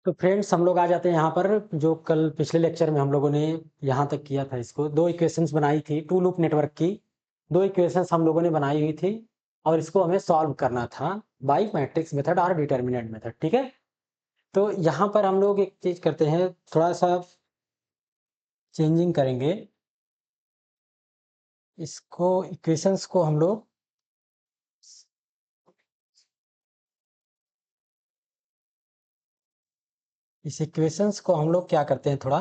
तो फ्रेंड्स हम लोग आ जाते हैं यहाँ पर जो कल पिछले लेक्चर में हम लोगों ने यहाँ तक किया था। इसको दो इक्वेशंस बनाई थी टू लूप नेटवर्क की। दो इक्वेशंस हम लोगों ने बनाई हुई थी और इसको हमें सॉल्व करना था बाई मैट्रिक्स मेथड और डिटर्मिनेंट मेथड। ठीक है, तो यहाँ पर हम लोग एक चीज करते हैं, थोड़ा सा चेंजिंग करेंगे। इसको इक्वेशंस को हम लोग इस इक्वेशंस को हम लोग क्या करते हैं, थोड़ा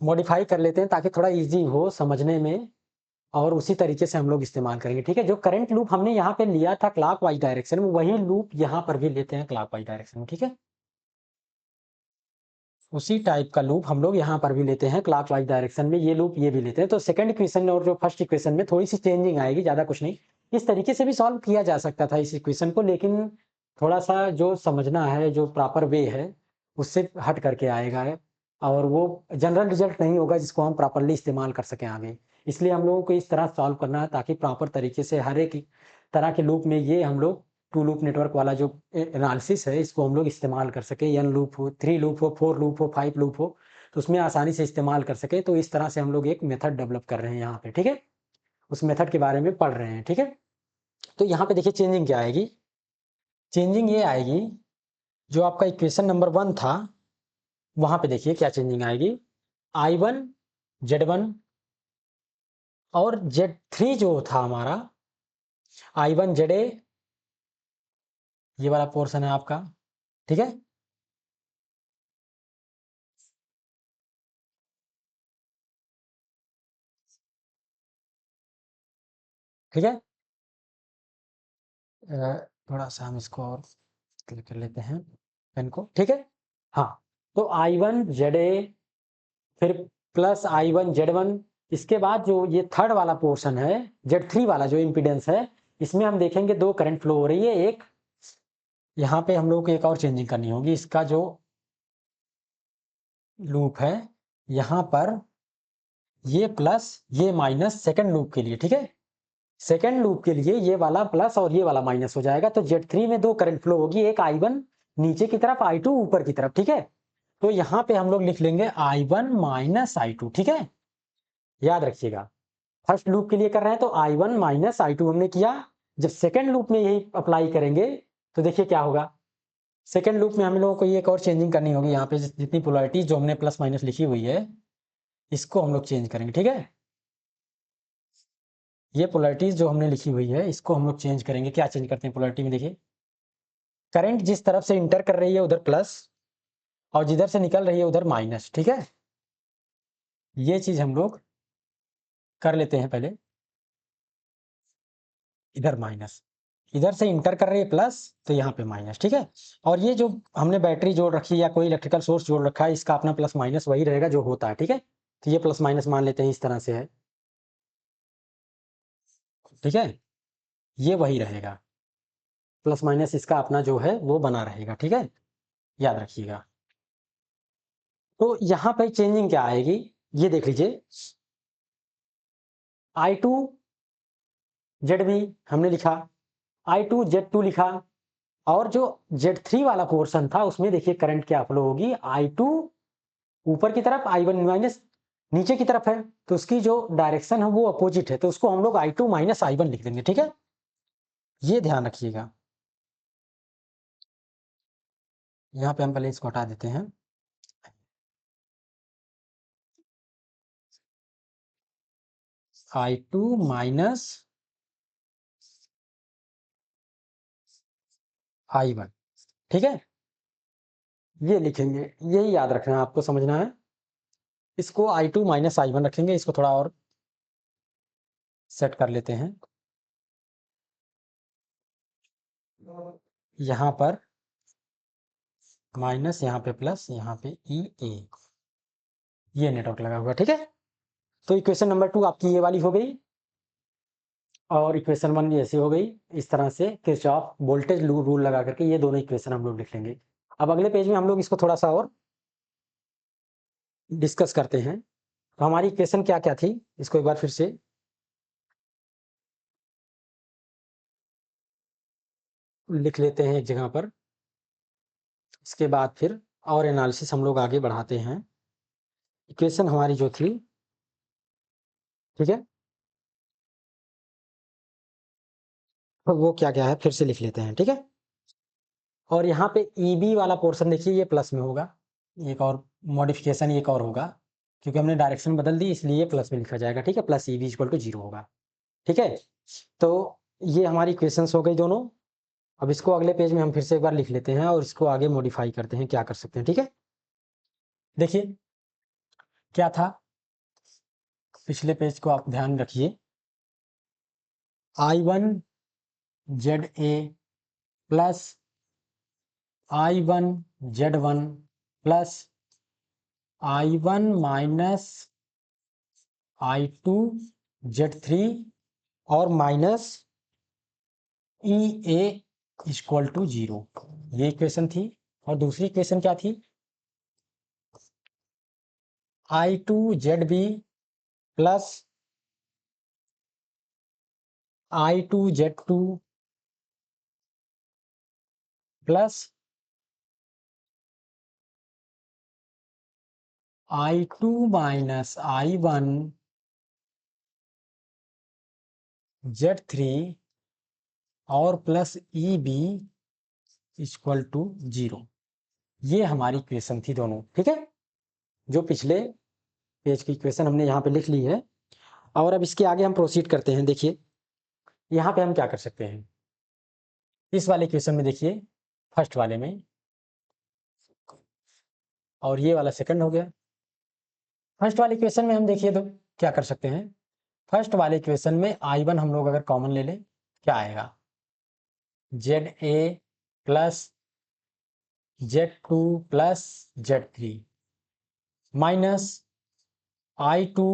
मॉडिफाई कर लेते हैं ताकि थोड़ा इजी हो समझने में, और उसी तरीके से हम लोग इस्तेमाल करेंगे। ठीक है, जो करंट लूप हमने यहाँ पे लिया था क्लॉकवाइज डायरेक्शन में, वही लूप यहाँ पर भी लेते हैं क्लॉकवाइज डायरेक्शन में। ठीक है, उसी टाइप का लूप हम लोग यहाँ पर भी लेते हैं क्लॉकवाइज डायरेक्शन में, ये लूप ये भी लेते हैं। तो सेकंड इक्वेशन और जो फर्स्ट इक्वेशन में थोड़ी सी चेंजिंग आएगी, ज्यादा कुछ नहीं। इस तरीके से भी सॉल्व किया जा सकता था इस इक्वेशन को, लेकिन थोड़ा सा जो समझना है, जो प्रॉपर वे है, उससे हट करके आएगा है, और वो जनरल रिजल्ट नहीं होगा जिसको हम प्रॉपरली इस्तेमाल कर सकें आगे। इसलिए हम लोगों को इस तरह सॉल्व करना है ताकि प्रॉपर तरीके से हर एक तरह के लूप में ये हम लोग टू लूप नेटवर्क वाला जो एनालिसिस है इसको हम लोग इस्तेमाल कर सके। एन लूप हो, 3 लूप हो, 4 लूप हो, 5 लूप हो, तो उसमें आसानी से इस्तेमाल कर सके। तो इस तरह से हम लोग एक मेथड डेवलप कर रहे हैं यहाँ पे। ठीक है, उस मेथड के बारे में पढ़ रहे हैं। ठीक है, तो यहाँ पे देखिए चेंजिंग क्या आएगी। चेंजिंग ये आएगी, जो आपका इक्वेशन नंबर 1 था वहां पे देखिए क्या चेंजिंग आएगी। I1 Z1 और Z3 जो था हमारा I1 ZA, ये वाला पोर्शन है आपका। ठीक है, ठीक है, थोड़ा सा हम इसको और क्लिक कर लेते हैं पेन को। ठीक है, हाँ, तो I1 ZA फिर प्लस I1 Z1, इसके बाद जो ये थर्ड वाला पोर्शन है Z3 वाला जो इम्पीडेंस है, इसमें हम देखेंगे दो करंट फ्लो हो रही है। एक यहाँ पे हम लोग को एक और चेंजिंग करनी होगी, इसका जो लूप है यहाँ पर ये प्लस ये माइनस सेकंड लूप के लिए। ठीक है, सेकंड लूप के लिए ये वाला प्लस और ये वाला माइनस हो जाएगा। तो Z3 में दो करंट फ्लो होगी, एक I1 नीचे की तरफ, I2 ऊपर की तरफ। ठीक है, तो यहाँ पे हम लोग लिख लेंगे I1 माइनस I2। ठीक है, याद रखिएगा फर्स्ट लूप के लिए कर रहे हैं तो I1 माइनस I2 हमने किया। जब सेकंड लूप में यही अप्लाई करेंगे तो देखिए क्या होगा। सेकंड लूप में हम लोगों को ये एक और चेंजिंग करनी होगी। यहाँ पे जितनी पोलैरिटी जो हमने प्लस माइनस लिखी हुई है इसको हम लोग चेंज करेंगे। ठीक है, ये पोलैरिटीज जो हमने लिखी हुई है इसको हम लोग चेंज करेंगे। क्या चेंज करते हैं पोलैरिटी में, देखिए करंट जिस तरफ से इंटर कर रही है उधर प्लस, और जिधर से निकल रही है उधर माइनस। ठीक है, ये चीज हम लोग कर लेते हैं पहले। इधर माइनस, इधर से इंटर कर रही है प्लस, तो यहाँ पे माइनस। ठीक है, और ये जो हमने बैटरी जोड़ रखी है या कोई इलेक्ट्रिकल सोर्स जोड़ रखा है, इसका अपना प्लस माइनस वही रहेगा जो होता है। ठीक है, तो ये प्लस माइनस मान लेते हैं, इस तरह से है। ठीक है, ये वही रहेगा, प्लस माइनस इसका अपना जो है वो बना रहेगा। ठीक है, याद रखिएगा। तो यहाँ पे चेंजिंग क्या आएगी, ये देख लीजिए। I2 ZB हमने लिखा, I2 Z2 लिखा, और जो Z3 वाला पोर्शन था उसमें देखिए करंट क्या फ्लो होगी। I2 ऊपर की तरफ, I1 माइनस नीचे की तरफ है, तो उसकी जो डायरेक्शन है वो अपोजिट है, तो उसको हम लोग I2 माइनस I1 लिख देंगे। ठीक है, ये ध्यान रखिएगा। यहाँ पे हम पहले इसको हटा देते हैं। I2 minus I1। ठीक है, ये लिखेंगे, यही याद रखना है, आपको समझना है। इसको I2 माइनस I1 रखेंगे, इसको थोड़ा और सेट कर लेते हैं। यहाँ पर माइनस, यहाँ पे प्लस, यहाँ पे EA, ये नेटवर्क लगा हुआ। ठीक है, तो इक्वेशन नंबर 2 आपकी ये वाली हो गई, और इक्वेशन 1 भी ऐसी हो गई। इस तरह से किरचॉफ वोल्टेज रूल लगा करके ये दोनों इक्वेशन हम लोग लिख लेंगे। अब अगले पेज में हम लोग इसको थोड़ा सा और डिस्कस करते हैं। तो हमारी इक्वेशन क्या क्या थी, इसको एक बार फिर से लिख लेते हैं एक जगह पर। इसके बाद फिर और एनालिसिस हम लोग आगे बढ़ाते हैं। इक्वेशन हमारी जो थी, ठीक है, तो वो क्या क्या है फिर से लिख लेते हैं, ठीक है। और यहाँ पे ईबी वाला पोर्शन देखिए ये प्लस में होगा, एक और मॉडिफिकेशन एक और होगा, क्योंकि हमने डायरेक्शन बदल दी इसलिए प्लस में लिखा जाएगा, ठीक है, प्लस ईबी इक्वल टू 0 होगा, ठीक है। तो ये हमारी इक्वेशंस हो गई दोनों। अब इसको अगले पेज में हम फिर से एक बार लिख लेते हैं और इसको आगे मॉडिफाई करते हैं, क्या कर सकते हैं, ठीक है। देखिए क्या था, पिछले पेज को आप ध्यान रखिए, I1 ZA plus I1 Z1 plus I1 minus I2 Z3 और माइनस EA इक्वल टू 0, ये इक्वेशन थी। और दूसरी इक्वेशन क्या थी, I2 ZB plus I2 Z2 plus I2 minus I1 Z3 और प्लस EB इक्वल टू 0, ये हमारी इक्वेशन थी दोनों, ठीक है, जो पिछले पेज की इक्वेशन हमने यहाँ पे लिख ली है। और अब इसके आगे हम प्रोसीड करते हैं। देखिए यहाँ पे हम क्या कर सकते हैं, इस वाले इक्वेशन में देखिए, फर्स्ट वाले में, और ये वाला सेकंड हो गया। फर्स्ट वाले इक्वेशन में हम देखिए तो क्या कर सकते हैं, फर्स्ट वाले इक्वेशन में I1 हम लोग अगर कॉमन ले लें, क्या आएगा, ZA plus Z2 plus Z3 minus I2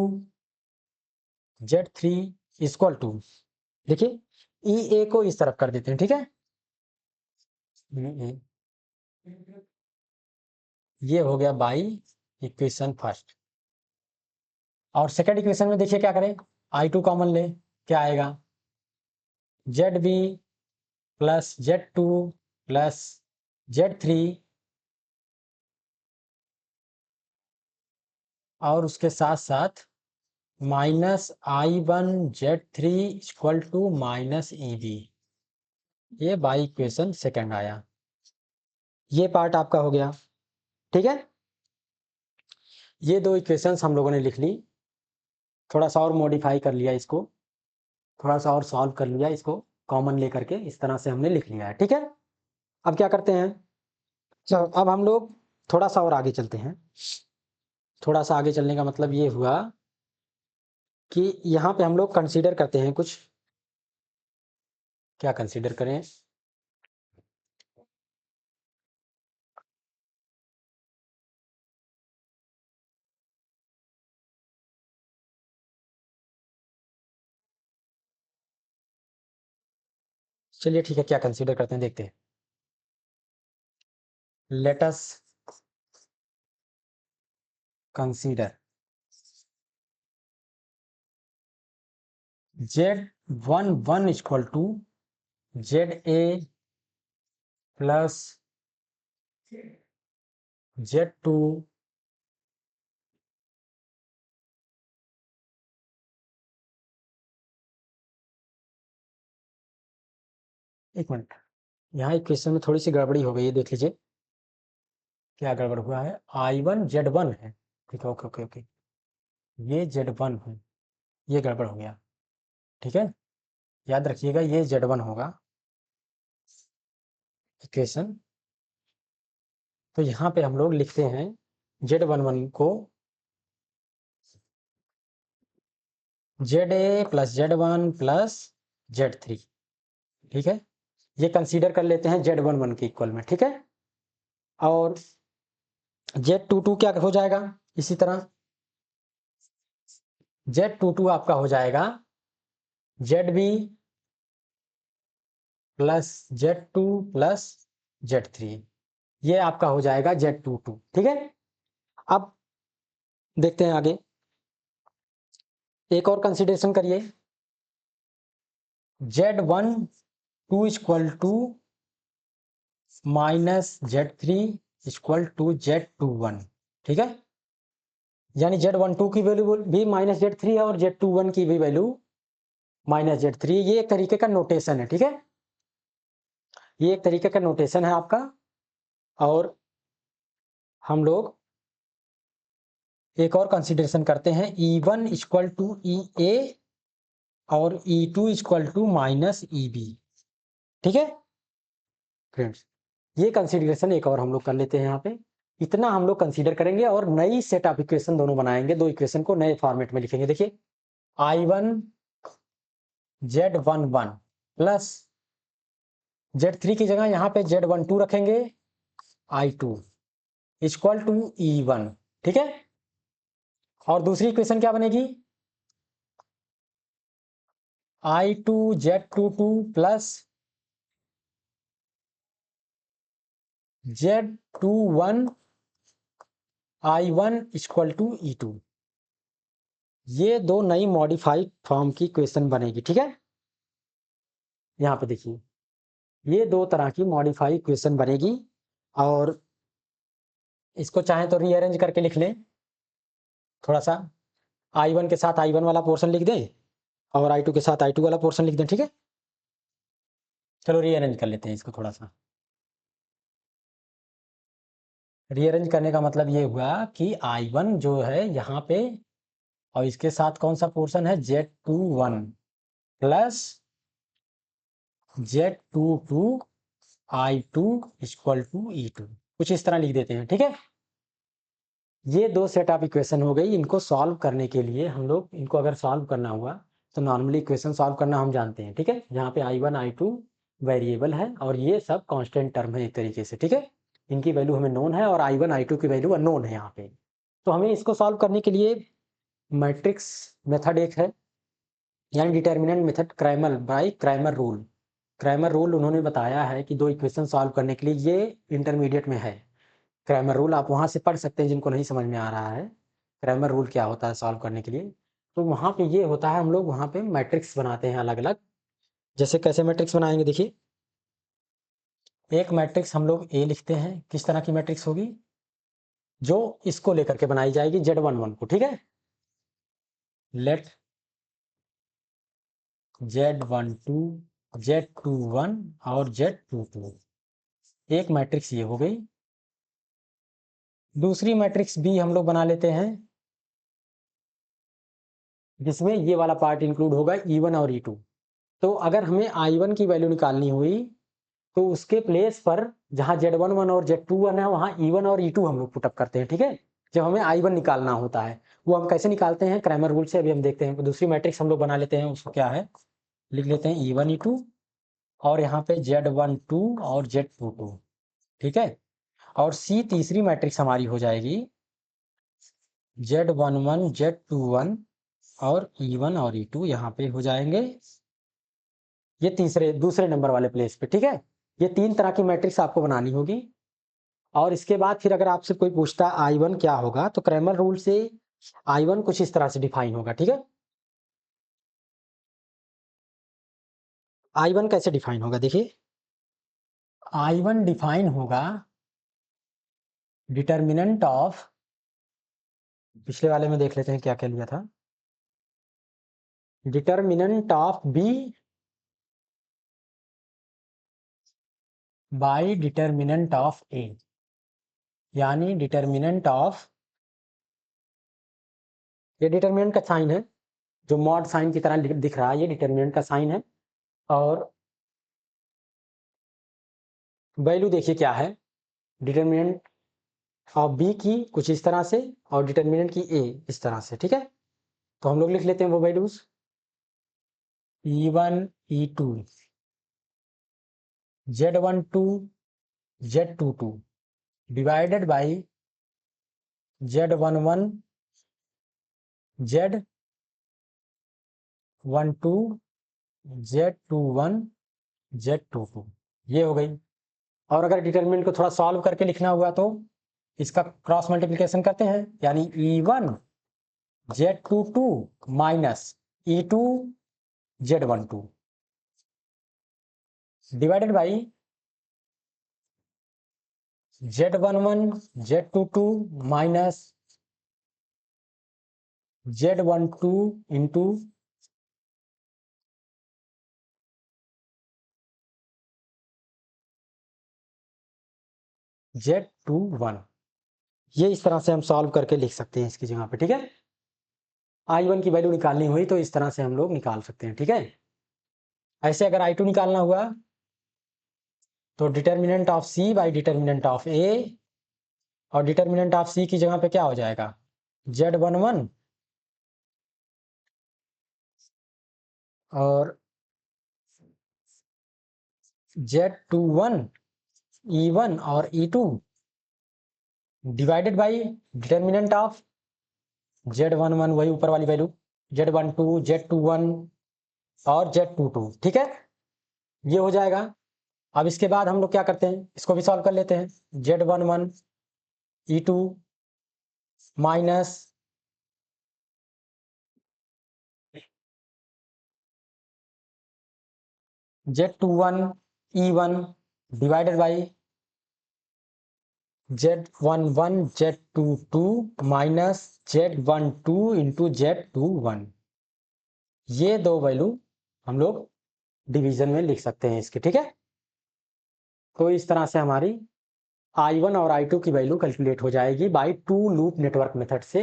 Z3 equal to, देखिए EA को इस तरफ कर देते हैं, ठीक है, EA, ये हो गया बाई इक्वेशन फर्स्ट। और सेकंड इक्वेशन में देखिए क्या करें, I2 कॉमन ले, क्या आएगा, ZB plus Z2 plus Z3 और उसके साथ साथ minus I1 Z3 equal to minus EB, ये बाई इक्वेशन सेकंड आया। ये पार्ट आपका हो गया, ठीक है। ये दो इक्वेशंस हम लोगों ने लिख ली, थोड़ा सा और मॉडिफाई कर लिया इसको, थोड़ा सा और सॉल्व कर लिया इसको, कॉमन लेकर के इस तरह से हमने लिख लिया है, ठीक है। अब क्या करते हैं, चलो अब हम लोग थोड़ा सा और आगे चलते हैं। थोड़ा सा आगे चलने का मतलब ये हुआ कि यहाँ पे हम लोग कंसीडर करते हैं कुछ, क्या कंसीडर करें, चलिए ठीक है, क्या कंसीडर करते हैं देखते हैं। Let us consider Z11 equal to ZA plus Z2 एक मिनट, यहाँ इक्वेशन में थोड़ी सी गड़बड़ी हो गई है, देख लीजिए क्या गड़बड़ हुआ है। I1 Z1 है, ठीक है, ओके ओके ओके, ये Z1 है, ये गड़बड़ हो गया, ठीक है, याद रखिएगा ये Z1 होगा इक्वेशन। तो यहाँ पे हम लोग लिखते हैं Z11 को ZA plus Z1 plus Z3, ठीक है, ये कंसीडर कर लेते हैं Z11 के इक्वल में, ठीक है। और Z22 क्या हो जाएगा, इसी तरह Z22 आपका हो जाएगा ZB plus Z2 plus Z3, ये आपका हो जाएगा Z22, ठीक है। अब देखते हैं आगे, एक और कंसीडरेशन करिए, Z12 equal to minus Z3 equal to Z21, ठीक है, यानी Z12 की वैल्यू भी -Z3 है और Z21 की भी वैल्यू -Z3। ये एक तरीके का नोटेशन है, ठीक है, ये एक तरीके का नोटेशन है आपका। और हम लोग एक और कंसीडरेशन करते हैं, E1 इक्वल टू EA और E2 इक्वल टू -EB, ठीक है फ्रेंड्स। ये कंसीडरेशन एक और हम लोग कर लेते हैं यहाँ पे, इतना हम लोग कंसीडर करेंगे और नई सेट ऑफ इक्वेशन दोनों बनाएंगे, दो इक्वेशन को नए फॉर्मेट में लिखेंगे। देखिए I1 Z11 प्लस Z3 की जगह यहाँ पे Z12 रखेंगे, I2 इक्वल टू E1, ठीक है। और दूसरी इक्वेशन क्या बनेगी, I2 Z22 plus Z21 I1 equal to E2। ये दो नई मॉडिफाइड फॉर्म की इक्वेशन बनेगी, ठीक है। यहाँ पे देखिए ये दो तरह की मॉडिफाइड इक्वेशन बनेगी और इसको चाहें तो रीअरेंज करके लिख लें, थोड़ा सा I1 के साथ I1 वाला पोर्शन लिख दें और I2 के साथ I2 वाला पोर्शन लिख दें, ठीक है। चलो रीअरेंज कर लेते हैं इसको थोड़ा सा। रीअरेंज करने का मतलब ये हुआ कि I1 जो है यहाँ पे और इसके साथ कौन सा पोर्शन है Z21 plus Z22 I2 equal to E2, कुछ इस तरह लिख देते हैं, ठीक है। ये दो सेट ऑफ इक्वेशन हो गई। इनको सॉल्व करने के लिए हम लोग, इनको अगर सॉल्व करना हुआ तो नॉर्मली इक्वेशन सॉल्व करना हम जानते हैं, ठीक है। यहाँ पे I1 I2 वेरिएबल है और ये सब कांस्टेंट टर्म है एक तरीके से, ठीक है। इनकी वैल्यू हमें नोन है और I1 I2 की वैल्यू अननोन है यहाँ पे। तो हमें इसको सॉल्व करने के लिए मैट्रिक्स मेथड एक है, यानी determinant method, Cramer by Cramer rule. Cramer rule उन्होंने बताया है कि दो इक्वेशन सॉल्व करने के लिए, ये इंटरमीडिएट में है क्रैमर रूल, आप वहाँ से पढ़ सकते हैं जिनको नहीं समझ में आ रहा है क्रैमर रूल क्या होता है सॉल्व करने के लिए। तो वहाँ पे ये होता है, हम लोग वहाँ पे मैट्रिक्स बनाते हैं अलग अलग। जैसे कैसे मैट्रिक्स बनाएंगे, देखिए एक मैट्रिक्स हम लोग ए लिखते हैं, किस तरह की मैट्रिक्स होगी, जो इसको लेकर के बनाई जाएगी Z11 को, ठीक है। लेट Z12 Z21 और Z22, एक मैट्रिक्स ये हो गई। दूसरी मैट्रिक्स भी हम लोग बना लेते हैं जिसमें ये वाला पार्ट इंक्लूड होगा E1 और E2। तो अगर हमें I1 की वैल्यू निकालनी हुई तो उसके प्लेस पर जहां Z11 और Z21 है वहां E1 और E2 हम लोग पुटअप करते हैं, ठीक है। जब हमें I1 निकालना होता है, वो हम कैसे निकालते हैं क्रैमर रूल से, अभी हम देखते हैं। दूसरी मैट्रिक्स हम लोग बना लेते हैं, उसको क्या है, लिख लेते हैं E1 E2 और यहाँ पे Z12 और Z22, ठीक है। और C तीसरी मैट्रिक्स हमारी हो जाएगी Z11 Z21 और E1 और E2 यहाँ पे हो जाएंगे, ये दूसरे नंबर वाले प्लेस पे, ठीक है। ये तीन तरह की मैट्रिक्स आपको बनानी होगी। और इसके बाद फिर अगर आपसे कोई पूछता I1 क्या होगा, तो क्रैमर रूल से I1 कुछ इस तरह से डिफाइन होगा, ठीक है। I1 कैसे डिफाइन होगा, देखिए I1 डिफाइन होगा डिटर्मिनेंट ऑफ, पिछले वाले में देख लेते हैं क्या क्या लिया था, determinant of B bye determinant of A, यानी डिटर्मिनेंट ऑफ, ये डिटर्मिनेंट का साइन है जो मॉड साइन की तरह दिख रहा है, ये डिटर्मिनेंट का साइन है। और वैल्यू देखिए क्या है, डिटर्मिनेंट ऑफ बी की कुछ इस तरह से और डिटर्मिनेंट की ए इस तरह से, ठीक है। तो हम लोग लिख लेते हैं वो values, E1 E2 Z12 Z22 divided by Z11 Z12 Z21 Z22, ये हो गई। और अगर डिटर्मिनेंट को थोड़ा सॉल्व करके लिखना हुआ तो इसका क्रॉस मल्टीप्लिकेशन करते हैं, यानी E1 Z22 minus E2 Z12 divided by Z11 Z22 minus Z12 into Z21, ये इस तरह से हम सॉल्व करके लिख सकते हैं इसकी जगह पे। ठीक है, I1 की वैल्यू निकालनी हुई तो इस तरह से हम लोग निकाल सकते हैं। ठीक है, ऐसे अगर I2 निकालना हुआ तो determinant of C by determinant of A, और डिटर्मिनेंट ऑफ C की जगह पे क्या हो जाएगा, Z11 और Z21 E1 और E2 divided by determinant of Z11, वही ऊपर वाली वैल्यू, Z12 Z21 और Z22। ठीक है, ये हो जाएगा। अब इसके बाद हम लोग क्या करते हैं, इसको भी सॉल्व कर लेते हैं। Z11 E2 minus Z21 E1 divided by Z11 Z22 minus Z12 into Z21। ये दो वैल्यू हम लोग डिवीजन में लिख सकते हैं इसके। ठीक है, तो इस तरह से हमारी I1 और I2 की वैल्यू कैलकुलेट हो जाएगी by two loop network method से।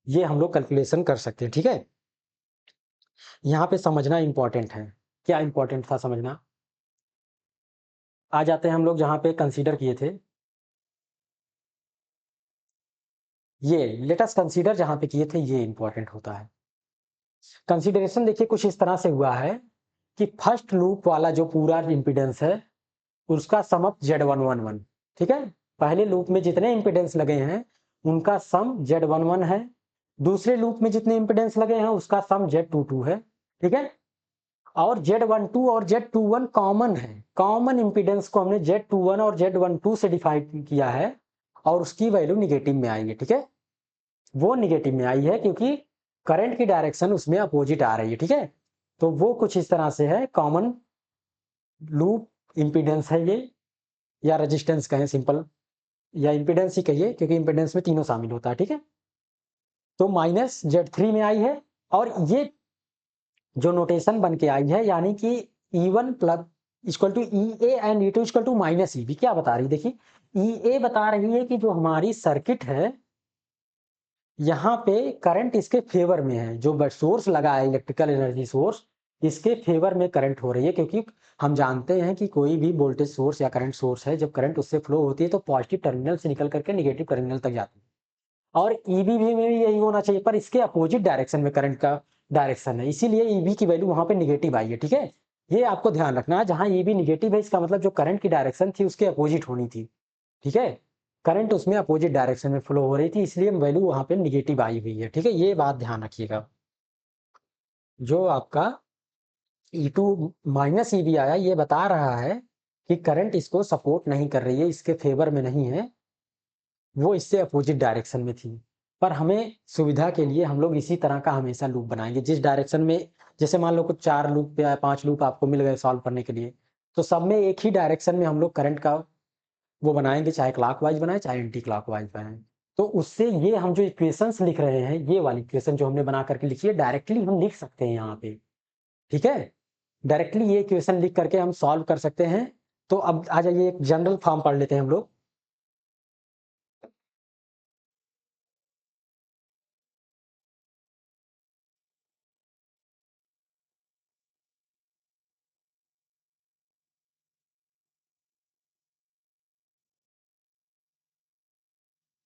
ये हम लोग कैलकुलेशन कर सकते हैं। ठीक है, यहाँ पे समझना इंपॉर्टेंट है। क्या इंपॉर्टेंट था समझना, आ जाते हैं हम लोग जहाँ पे कंसीडर किए थे, ये लेटेस्ट कंसीडर जहाँ पे किए थे, ये इंपॉर्टेंट होता है। कंसीडरेशन देखिए कुछ इस तरह से हुआ है कि फर्स्ट लूप वाला जो पूरा इंपीडेंस है उसका सम अप Z111। ठीक है, पहले लूप में जितने इंपीडेंस लगे हैं उनका सम Z11 है, दूसरे लूप में जितने इंपीडेंस लगे हैं उसका सम Z22 है। ठीक है, और Z12 और Z21 कॉमन है, कॉमन इंपीडेंस को हमने Z21 और Z12 से डिफाइन किया है और उसकी वैल्यू निगेटिव में आई है। ठीक है, वो निगेटिव में आई है क्योंकि करंट की डायरेक्शन उसमें अपोजिट आ रही है। ठीक है, तो वो कुछ इस तरह से है, कॉमन लूप इंपीडेंस है ये, या रेजिस्टेंस कहें सिंपल, या इंपीडेंस ही कहिए क्योंकि इंपीडेंस में तीनों शामिल होता है। ठीक है, तो माइनस Z3 में आई है, और ये जो नोटेशन बन के आई है यानी कि E1 plus equal to E A and E2 equal to minus E B, क्या बता रही देखिए, E A बता रही है कि जो हमारी सर्किट है यहाँ पे करंट इसके फेवर में है, जो सोर्स लगा है इलेक्ट्रिकल एनर्जी सोर्स, इसके फेवर में करंट हो रही है, क्योंकि हम जानते हैं कि कोई भी वोल्टेज सोर्स या करंट सोर्स है, जब करंट उससे फ्लो होती है तो पॉजिटिव टर्मिनल से निकल करके नेगेटिव टर्मिनल तक जाती है, और ईबी भी में भी यही होना चाहिए, पर इसके अपोजिट डायरेक्शन में करंट का डायरेक्शन है, इसीलिए ईबी की वैल्यू वहां पे निगेटिव आई है। ठीक है, ये आपको ध्यान रखना है, जहां ईबी निगेटिव है इसका मतलब जो करंट की डायरेक्शन थी उसके अपोजिट होनी थी। ठीक है, करंट उसमें अपोजिट डायरेक्शन में फ्लो हो रही थी, इसलिए वैल्यू वहां पे निगेटिव आई हुई है। ठीक है, ये बात ध्यान रखिएगा। जो आपका E2 माइनस ईबी आया, ये बता रहा है कि करंट इसको सपोर्ट नहीं कर रही है, इसके फेवर में नहीं है, वो इससे अपोजिट डायरेक्शन में थी। पर हमें सुविधा के लिए हम लोग इसी तरह का हमेशा लूप बनाएंगे, जिस डायरेक्शन में, जैसे मान लो कुछ 4 लूप या 5 लूप आपको मिल गए सॉल्व करने के लिए, तो सब में एक ही डायरेक्शन में हम लोग करंट का वो बनाएंगे, चाहे क्लॉकवाइज बनाए चाहे एंटी क्लॉकवाइज बनाए। तो उससे ये हम जो इक्वेशंस लिख रहे हैं, ये वाली इक्वेशन जो हमने बना करके लिखी है, डायरेक्टली हम लिख सकते हैं यहाँ पे। ठीक है, डायरेक्टली ये इक्वेशन लिख करके हम सॉल्व कर सकते हैं। तो अब आ जाइए एक जनरल फॉर्म पढ़ लेते हैं हम लोग।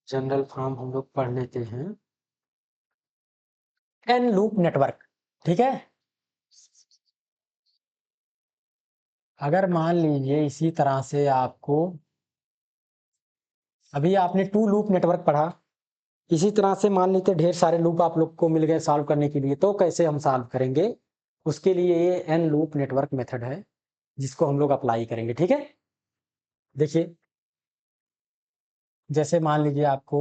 जनरल फॉर्म हम लोग पढ़ लेते हैं, एन लूप नेटवर्क। ठीक है, अगर मान लीजिए इसी तरह से आपको, अभी आपने टू लूप नेटवर्क पढ़ा, इसी तरह से मान लीजिए ढेर सारे लूप आप लोग को मिल गए सॉल्व करने के लिए, तो कैसे हम सॉल्व करेंगे, उसके लिए ये एन लूप नेटवर्क मेथड है जिसको हम लोग अप्लाई करेंगे। ठीक है, देखिए जैसे मान लीजिए आपको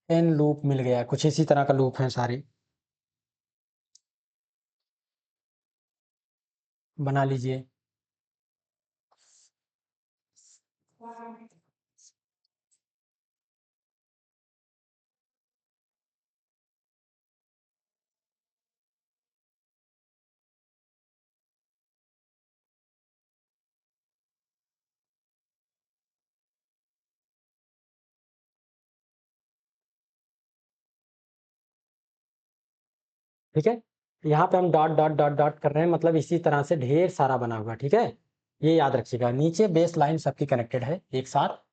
एन लूप मिल गया, कुछ इसी तरह का लूप है सारे, बना लीजिए। ठीक है। यहाँ पे हम डॉट डॉट डॉट डॉट कर रहे हैं, मतलब इसी तरह से ढेर सारा बना हुआ, ठीक है। ये याद रखिएगा, नीचे बेस लाइन सबकी कनेक्टेड है एक साथ।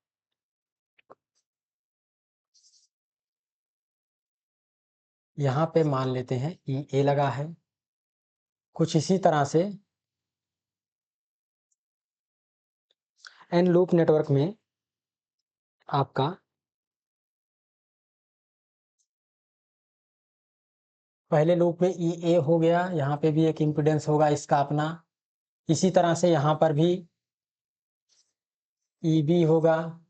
यहाँ पे मान लेते हैं ई ए लगा है, कुछ इसी तरह से एन लूप नेटवर्क में आपका पहले लूप में ई ए हो गया, यहाँ पे भी एक इम्पीडेंस होगा इसका अपना। इसी तरह से यहाँ पर भी ई बी होगा,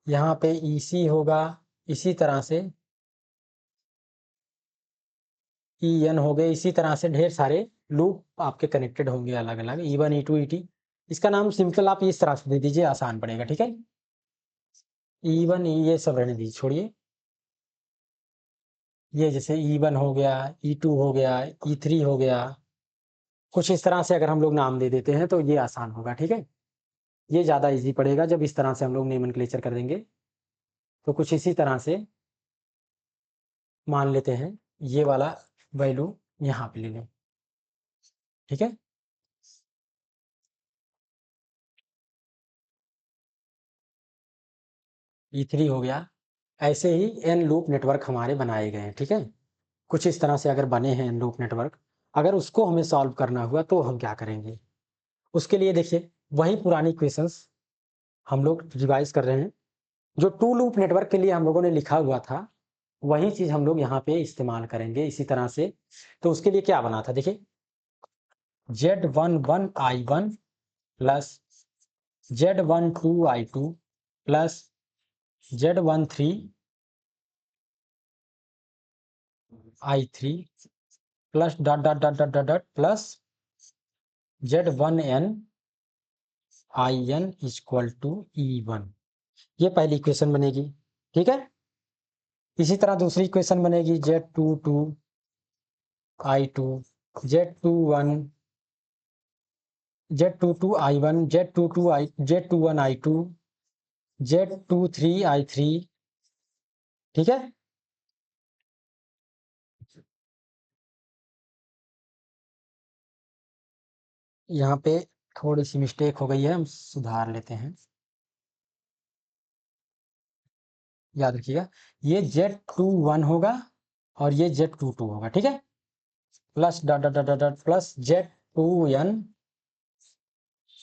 यहाँ पे ई सी होगा, इसी तरह से ई एन हो गए। इसी तरह से ढेर सारे लूप आपके कनेक्टेड होंगे अलग अलग, E one E two E T. इसका नाम सिंपल आप इस तरह से दे दीजिए, आसान पड़ेगा, ठीक है। ई वन ये सब रहने दीजिए, छोड़िए। ये जैसे ई वन हो गया, ई टू हो गया, ई थ्री हो गया, कुछ इस तरह से अगर हम लोग नाम दे देते हैं तो ये आसान होगा, ठीक है। ये ज़्यादा इजी पड़ेगा जब इस तरह से हम लोग नेमनक्लेचर कर देंगे। तो कुछ इसी तरह से मान लेते हैं, ये वाला वैल्यू यहाँ पे ले लें, ठीक है। E3 हो गया। ऐसे ही एन लूप नेटवर्क हमारे बनाए गए हैं, ठीक है। कुछ इस तरह से अगर बने हैं एन लूप नेटवर्क, अगर उसको हमें सॉल्व करना हुआ तो हम क्या करेंगे। उसके लिए देखिए, वही पुरानी क्वेश्चंस हम लोग रिवाइज कर रहे हैं। जो टू लूप नेटवर्क के लिए हम लोगों ने लिखा हुआ था, वही चीज हम लोग यहाँ पे इस्तेमाल करेंगे इसी तरह से। तो उसके लिए क्या बना था, देखिए, Z11 I1 plus Z12 I2 plus Z13 I3 plus dot dot dot dot dot dot plus Z1N IN equal to E1। ये पहली इक्वेशन बनेगी, ठीक है। इसी तरह दूसरी इक्वेशन बनेगी Z22 I2 Z21 Z22 I1 Z21 I2 Z23 I3, ठीक है। यहाँ पे थोड़ी सी मिस्टेक हो गई है, हम सुधार लेते हैं। याद रखिएगा, ये Z21 होगा और ये Z22 होगा, ठीक है। Plus dot dot dot dot plus Z2N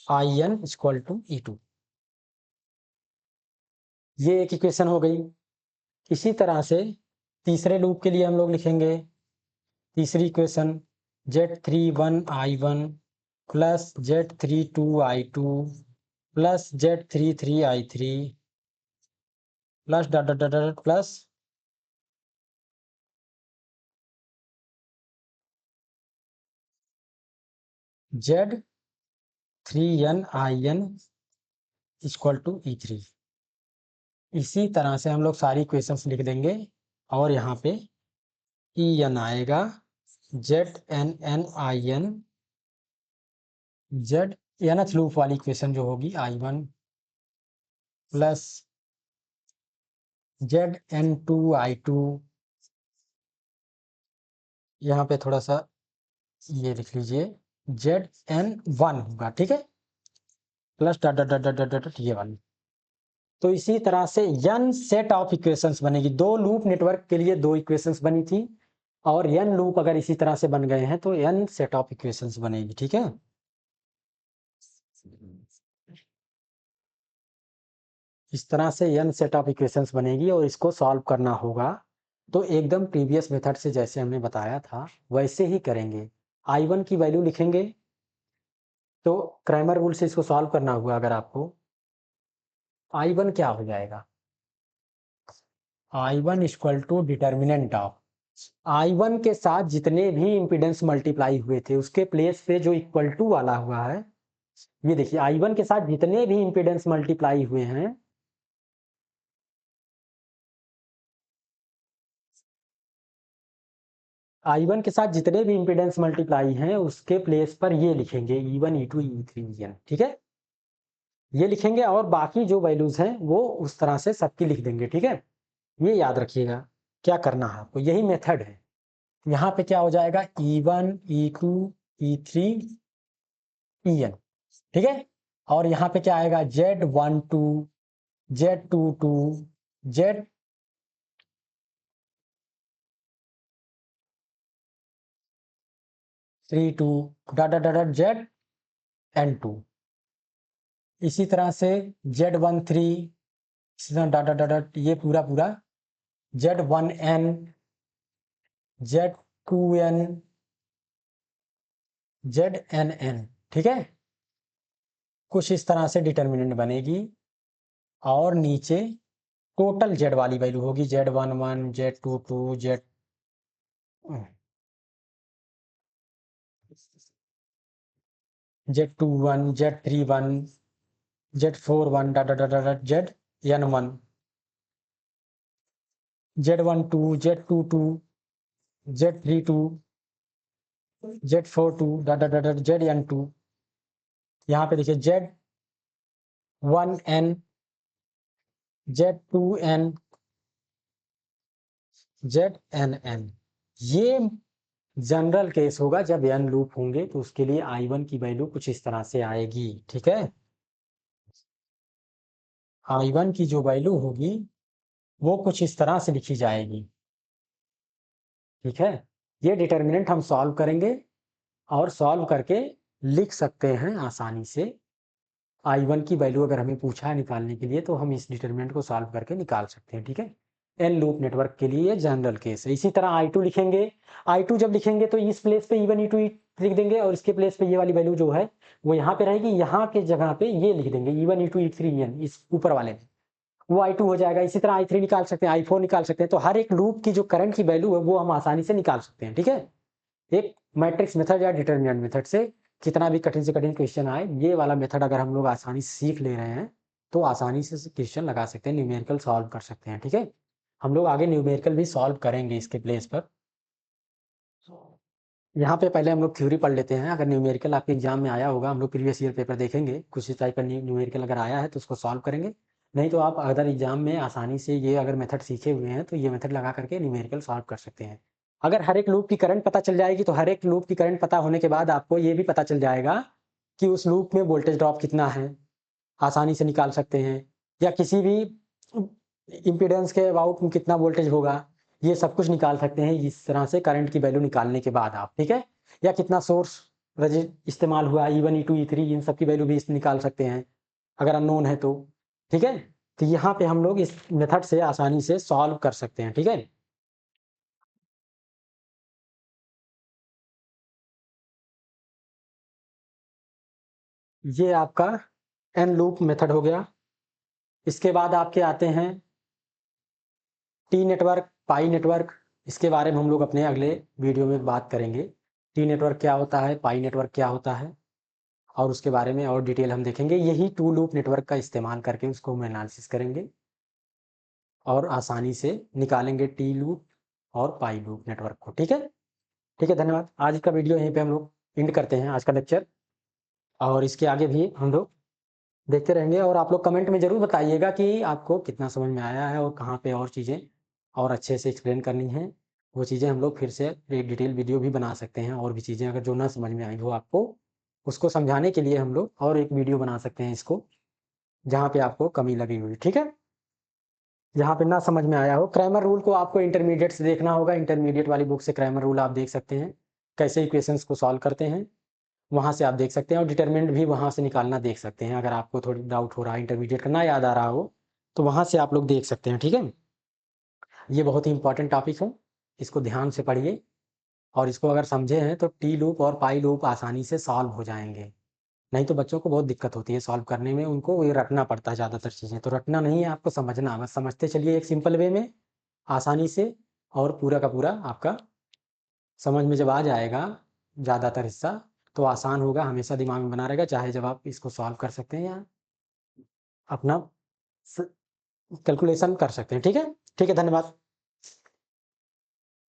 IN equal to E2। ये एक इक्वेशन हो गई। इसी तरह से तीसरे लूप के लिए हम लोग लिखेंगे तीसरी equation Z31 I1 plus Z32 I2 plus Z33 I3 plus dot dot dot dot plus Z3N IN equal to E3। इसी तरह से हम लोग सारी इक्वेशंस लिख देंगे और यहाँ पे EN आएगा, ZNN IN Z nth loop वाली इक्वेशन जो होगी I1 प्लस ZN2 I2, यहाँ पे थोड़ा सा ये लिख लीजिए ZN1 होगा, ठीक है। Plus dot dot dot dot dot ये वाली। तो इसी तरह से n सेट ऑफ इक्वेशंस बनेगी। दो लूप नेटवर्क के लिए दो इक्वेशंस बनी थी, और n लूप अगर इसी तरह से बन गए हैं तो n सेट ऑफ इक्वेशंस बनेगी, ठीक है। इस तरह से n सेट ऑफ इक्वेशंस बनेगी और इसको सॉल्व करना होगा तो एकदम प्रीवियस मेथड से जैसे हमने बताया था वैसे ही करेंगे। I1 की वैल्यू लिखेंगे, तो क्रैमर रूल से इसको सॉल्व करना हुआ अगर आपको, I1 क्या हो जाएगा, I1 equal to determinant of I1 के साथ जितने भी इंपीडेंस मल्टीप्लाई हुए थे उसके प्लेस पे जो इक्वल टू वाला हुआ है, ये देखिए I1 के साथ जितने भी इंपीडेंस मल्टीप्लाई हुए हैं I1 के साथ जितने भी इंपीडेंस मल्टीप्लाई हैं उसके प्लेस पर ये लिखेंगे E1 E2 E3 EN, ठीक है। ये लिखेंगे और बाकी जो वैल्यूज हैं वो उस तरह से सबकी लिख देंगे, ठीक है। ये याद रखिएगा क्या करना है आपको, यही मेथड है। यहाँ पे क्या हो जाएगा E1 E2 E3 En, ठीक है। और यहाँ पे क्या आएगा Z12 Z22 Z32 dot dot dot ZN2। इसी तरह से Z13 इसी तरह डॉट डॉट डॉट ये पूरा पूरा Z1N Z2N ZNN, ठीक है। कुछ इस तरह से डिटर्मिनेंट बनेगी और नीचे टोटल Z वाली वैल्यू होगी Z11 Z22 Z21 Z31 Z41 dot dot dot dot ZN1 Z12 Z22 Z32 Z42 dot dot dot ZN2। यहाँ पे देखिए Z1N Z2N ZNN। ये जनरल केस होगा जब n लूप होंगे तो उसके लिए I1 की वैल्यू कुछ इस तरह से आएगी, ठीक है। I1 की जो वैल्यू होगी वो कुछ इस तरह से लिखी जाएगी, ठीक है। ये डिटर्मिनेंट हम सॉल्व करेंगे और सॉल्व करके लिख सकते हैं आसानी से। I1 की वैल्यू अगर हमें पूछा है निकालने के लिए तो हम इस डिटर्मिनेंट को सॉल्व करके निकाल सकते हैं, ठीक है। एन लूप नेटवर्क के लिए जनरल केस है। इसी तरह I2 लिखेंगे। I2 जब लिखेंगे तो इस प्लेस पे E1 E2 लिख देंगे और इसके प्लेस पे ये वाली वैल्यू जो है वो यहाँ पे रहेगी, यहाँ के जगह पे ये लिख देंगे E1 E2 E3 En इस ऊपर वाले में, वो I2 हो जाएगा। इसी तरह I3 निकाल सकते हैं, I4 निकाल सकते हैं। तो हर एक लूप की जो करंट की वैल्यू है वो हम आसानी से निकाल सकते हैं, ठीक है। एक मैट्रिक्स मेथड या डिटर्मिनेंट मेथड से कितना भी कठिन से कठिन क्वेश्चन आए, ये वाला मेथड अगर हम लोग आसानी से सीख ले रहे हैं तो आसानी से क्वेश्चन लगा सकते हैं, न्यूमेरिकल सॉल्व कर सकते हैं, ठीक है। हम लोग आगे न्यूमेरिकल भी सॉल्व करेंगे इसके प्लेस पर। यहाँ पे पहले हम लोग थ्योरी पढ़ लेते हैं। अगर न्यूमेरिकल आपके एग्जाम में आया होगा, हम लोग प्रीवियस ईयर पेपर देखेंगे, कुछ इस टाइप का न्यूमेरिकल अगर आया है तो उसको सॉल्व करेंगे। नहीं तो आप अदर एग्जाम में आसानी से ये अगर मेथड सीखे हुए हैं तो ये मेथड लगा करके न्यूमेरिकल सॉल्व कर सकते हैं। अगर हर एक लूप की करंट पता चल जाएगी तो हर एक लूप की करंट पता होने के बाद आपको ये भी पता चल जाएगा कि उस लूप में वोल्टेज ड्रॉप कितना है, आसानी से निकाल सकते हैं। या किसी भी इम्पीडेंस के अबाउट में कितना वोल्टेज होगा, ये सब कुछ निकाल सकते हैं इस तरह से करंट की वैल्यू निकालने के बाद आप, ठीक है। या कितना सोर्स इस्तेमाल हुआ E1 E2 E3 इन सब की वैल्यू भी निकाल सकते हैं अगर अननोन है तो, ठीक है। तो यहाँ पे हम लोग इस मेथड से आसानी से सॉल्व कर सकते हैं, ठीक है। ये आपका एन लूप मेथड हो गया। इसके बाद आपके आते हैं टी नेटवर्क, पाई नेटवर्क। इसके बारे में हम लोग अपने अगले वीडियो में बात करेंगे। टी नेटवर्क क्या होता है, पाई नेटवर्क क्या होता है, और उसके बारे में और डिटेल हम देखेंगे। यही टू लूप नेटवर्क का इस्तेमाल करके उसको हम एनालिसिस करेंगे और आसानी से निकालेंगे टी लूप और पाई लूप नेटवर्क को, ठीक है। ठीक है, धन्यवाद। आज का वीडियो यहीं पे हम लोग एंड करते हैं, आज का लेक्चर। और इसके आगे भी हम लोग देखते रहेंगे और आप लोग कमेंट में ज़रूर बताइएगा कि आपको कितना समझ में आया है और कहाँ पे और चीज़ें और अच्छे से एक्सप्लेन करनी है। वो चीज़ें हम लोग फिर से एक डिटेल वीडियो भी बना सकते हैं, और भी चीज़ें अगर जो ना समझ में आई हो आपको, उसको समझाने के लिए हम लोग और एक वीडियो बना सकते हैं इसको, जहाँ पे आपको कमी लगी हुई, ठीक है। जहाँ पे ना समझ में आया हो, क्रैमर रूल को आपको इंटरमीडिएट से देखना होगा। इंटरमीडिएट वाली बुक से क्रैमर रूल आप देख सकते हैं, कैसे इक्वेशंस को सॉल्व करते हैं, वहाँ से आप देख सकते हैं। और डिटरमिनेंट भी वहाँ से निकालना देख सकते हैं। अगर आपको थोड़ी डाउट हो रहा है, इंटरमीडिएट का ना याद आ रहा हो, तो वहाँ से आप लोग देख सकते हैं, ठीक है। ये बहुत ही इंपॉर्टेंट टॉपिक है, इसको ध्यान से पढ़िए। और इसको अगर समझे हैं तो टी लूप और पाई लूप आसानी से सॉल्व हो जाएंगे। नहीं तो बच्चों को बहुत दिक्कत होती है सॉल्व करने में, उनको ये रटना पड़ता है ज़्यादातर चीज़ें। तो रटना नहीं है, आपको समझना, बस समझते चलिए एक सिंपल वे में आसानी से। और पूरा का पूरा आपका समझ में जब आ जाएगा ज़्यादातर हिस्सा, तो आसान होगा, हमेशा दिमाग में बना रहेगा, चाहे जब आप इसको सॉल्व कर सकते हैं या अपना कैलकुलेशन कर सकते हैं, ठीक है। ठीक है, धन्यवाद।